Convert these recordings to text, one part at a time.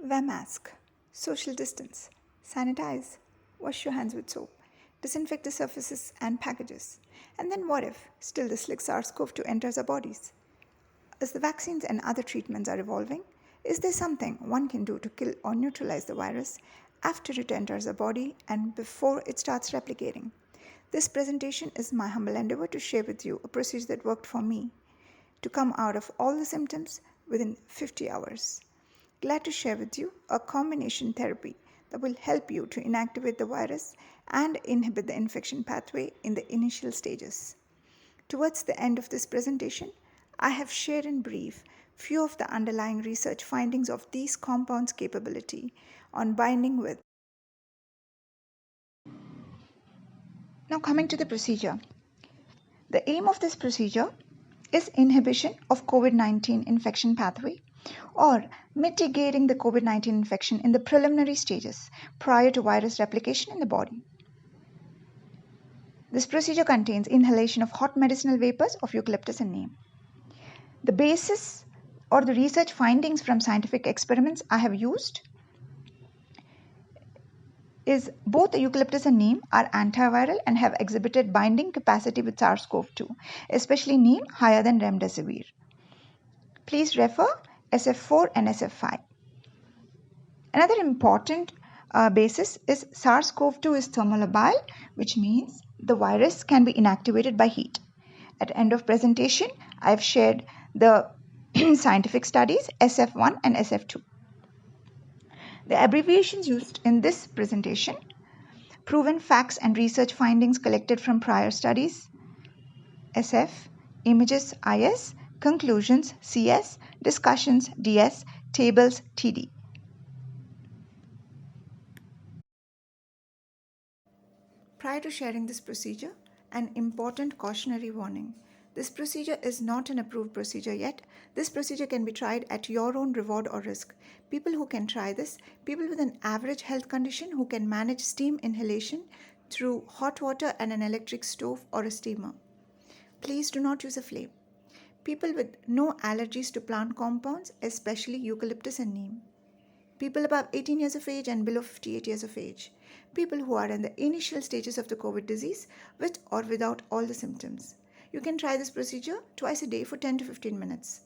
Wear mask, social distance, sanitize, wash your hands with soap, disinfect the surfaces and packages. And then what if still the slick SARS-CoV-2 enters our bodies? As the vaccines and other treatments are evolving, is there something one can do to kill or neutralize the virus after it enters the body and before it starts replicating? This presentation is my humble endeavor to share with you a procedure that worked for me to come out of all the symptoms within 50 hours. Glad to share with you a combination therapy that will help you to inactivate the virus and inhibit the infection pathway in the initial stages. Towards the end of this presentation, I have shared in brief few of the underlying research findings of these compounds' capability on binding with. Now coming to the procedure. The aim of this procedure is inhibition of COVID-19 infection pathway or mitigating the COVID-19 infection in the preliminary stages prior to virus replication in the body. This procedure contains inhalation of hot medicinal vapors of eucalyptus and neem. The basis or the research findings from scientific experiments I have used is both the eucalyptus and neem are antiviral and have exhibited binding capacity with SARS-CoV-2, especially neem higher than remdesivir. Please refer SF4 and SF5. Another important basis is SARS-CoV-2 is thermolabile, which means the virus can be inactivated by heat. At the end of presentation, I have shared the scientific studies SF1 and SF2. The abbreviations used in this presentation: proven facts and research findings collected from prior studies, SF, images IS, conclusions CS, discussions DS, tables TD. Prior to sharing this procedure, an important cautionary warning. This procedure is not an approved procedure yet. This procedure can be tried at your own reward or risk. People who can try this, people with an average health condition who can manage steam inhalation through hot water and an electric stove or a steamer. Please do not use a flame. People with no allergies to plant compounds, especially eucalyptus and neem. People above 18 years of age and below 58 years of age. People who are in the initial stages of the COVID disease with or without all the symptoms. You can try this procedure twice a day for 10 to 15 minutes.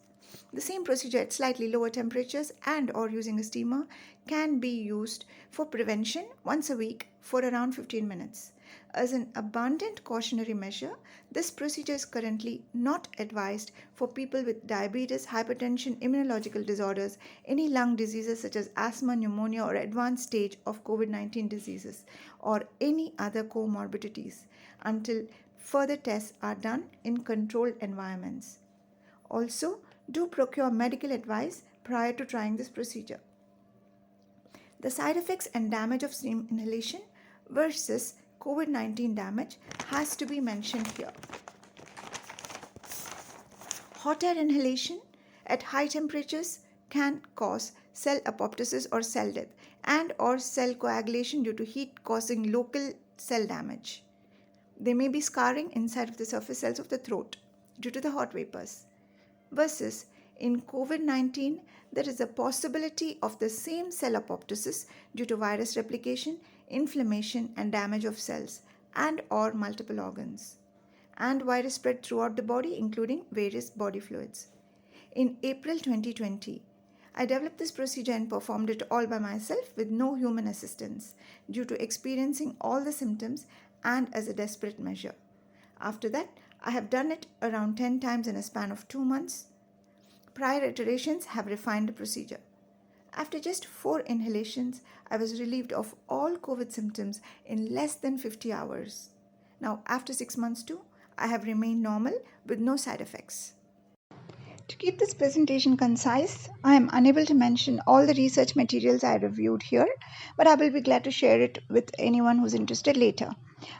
The same procedure at slightly lower temperatures and or using a steamer can be used for prevention once a week for around 15 minutes. As an abundant cautionary measure, this procedure is currently not advised for people with diabetes, hypertension, immunological disorders, any lung diseases such as asthma, pneumonia, or advanced stage of COVID-19 diseases, or any other comorbidities until further tests are done in controlled environments. Also, do procure medical advice prior to trying this procedure. The side effects and damage of steam inhalation versus COVID-19 damage has to be mentioned here. Hot air inhalation at high temperatures can cause cell apoptosis or cell death and or cell coagulation due to heat causing local cell damage. There may be scarring inside of the surface cells of the throat due to the hot vapors. Versus in COVID-19, there is a possibility of the same cell apoptosis due to virus replication, inflammation and damage of cells and or multiple organs, and virus spread throughout the body including various body fluids. In April 2020, I developed this procedure and performed it all by myself with no human assistance due to experiencing all the symptoms and as a desperate measure. After that, I have done it around 10 times in a span of 2 months. Prior iterations have refined the procedure. After just 4 inhalations, I was relieved of all COVID symptoms in less than 50 hours. Now, after 6 months too, I have remained normal with no side effects. To keep this presentation concise, I am unable to mention all the research materials I reviewed here, but I will be glad to share it with anyone who's interested later.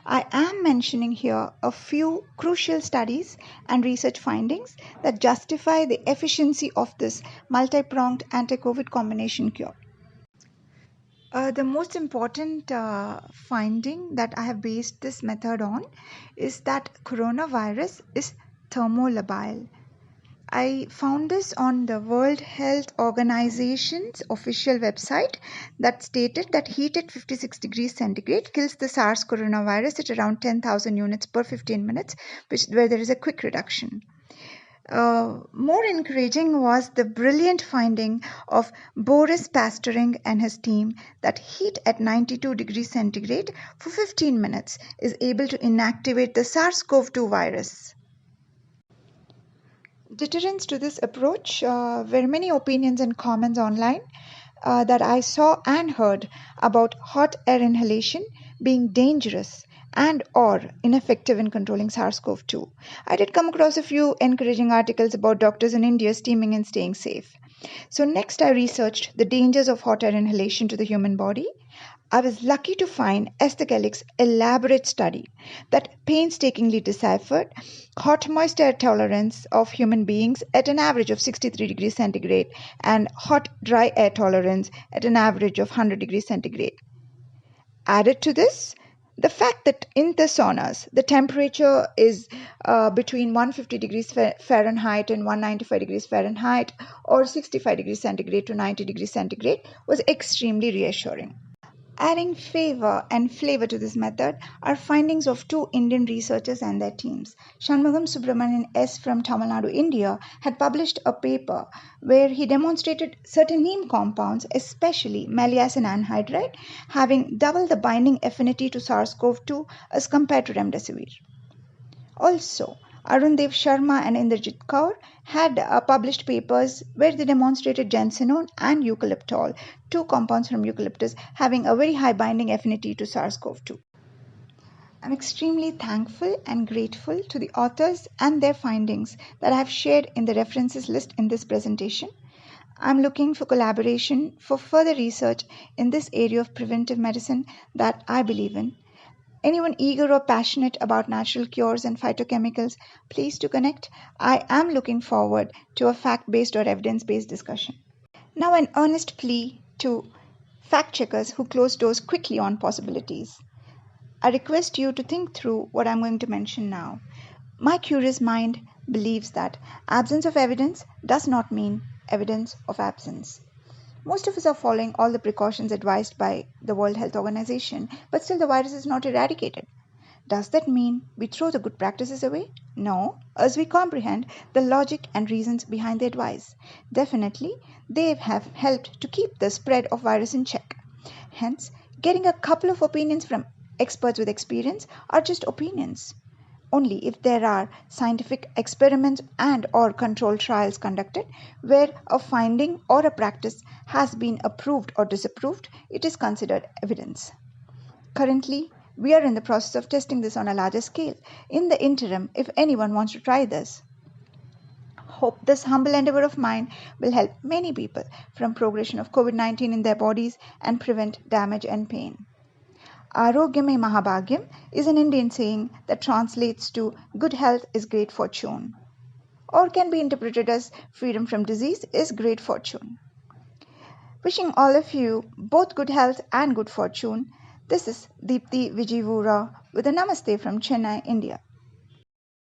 I am mentioning here a few crucial studies and research findings that justify the efficiency of this multi-pronged anti-COVID combination cure. The most important finding that I have based this method on is that coronavirus is thermolabile. I found this on the World Health Organization's official website that stated that heat at 56 degrees centigrade kills the SARS coronavirus at around 10,000 units per 15 minutes, where there is a quick reduction. More encouraging was the brilliant finding of Boris Pastoring and his team that heat at 92 degrees centigrade for 15 minutes is able to inactivate the SARS-CoV-2 virus. Deterrents to this approach were many opinions and comments online that I saw and heard about hot air inhalation being dangerous and or ineffective in controlling SARS-CoV-2. I did come across a few encouraging articles about doctors in India steaming and staying safe. So next I researched the dangers of hot air inhalation to the human body. I was lucky to find Esther elaborate study that painstakingly deciphered hot moist air tolerance of human beings at an average of 63 degrees centigrade and hot dry air tolerance at an average of 100 degrees centigrade. Added to this, the fact that in the saunas, the temperature is between 150 degrees Fahrenheit and 195 degrees Fahrenheit or 65 degrees centigrade to 90 degrees centigrade was extremely reassuring. Adding flavor to this method are findings of two Indian researchers and their teams. Shanmugam Subramanian S. from Tamil Nadu, India, had published a paper where he demonstrated certain neem compounds, especially malleacin anhydride, having double the binding affinity to SARS-CoV-2 as compared to remdesivir. Also, Arundev Sharma and Indrajit Kaur had published papers where they demonstrated gensenone and eucalyptol, two compounds from eucalyptus, having a very high binding affinity to SARS-CoV-2. I'm extremely thankful and grateful to the authors and their findings that I have shared in the references list in this presentation. I'm looking for collaboration for further research in this area of preventive medicine that I believe in. Anyone eager or passionate about natural cures and phytochemicals, please to connect. I am looking forward to a fact-based or evidence-based discussion. Now an earnest plea to fact-checkers who close doors quickly on possibilities. I request you to think through what I'm going to mention now. My curious mind believes that absence of evidence does not mean evidence of absence. Most of us are following all the precautions advised by the World Health Organization, but still the virus is not eradicated. Does that mean we throw the good practices away? No, as we comprehend the logic and reasons behind the advice. Definitely, they have helped to keep the spread of virus in check. Hence, getting a couple of opinions from experts with experience are just opinions. Only if there are scientific experiments and or controlled trials conducted where a finding or a practice has been approved or disapproved, it is considered evidence. Currently, we are in the process of testing this on a larger scale. In the interim, if anyone wants to try this, hope this humble endeavor of mine will help many people from progression of COVID-19 in their bodies and prevent damage and pain. Arogyame Mahabhagyam is an Indian saying that translates to good health is great fortune, or can be interpreted as freedom from disease is great fortune. Wishing all of you both good health and good fortune, this is Deepthi Vijivura with a namaste from Chennai, India.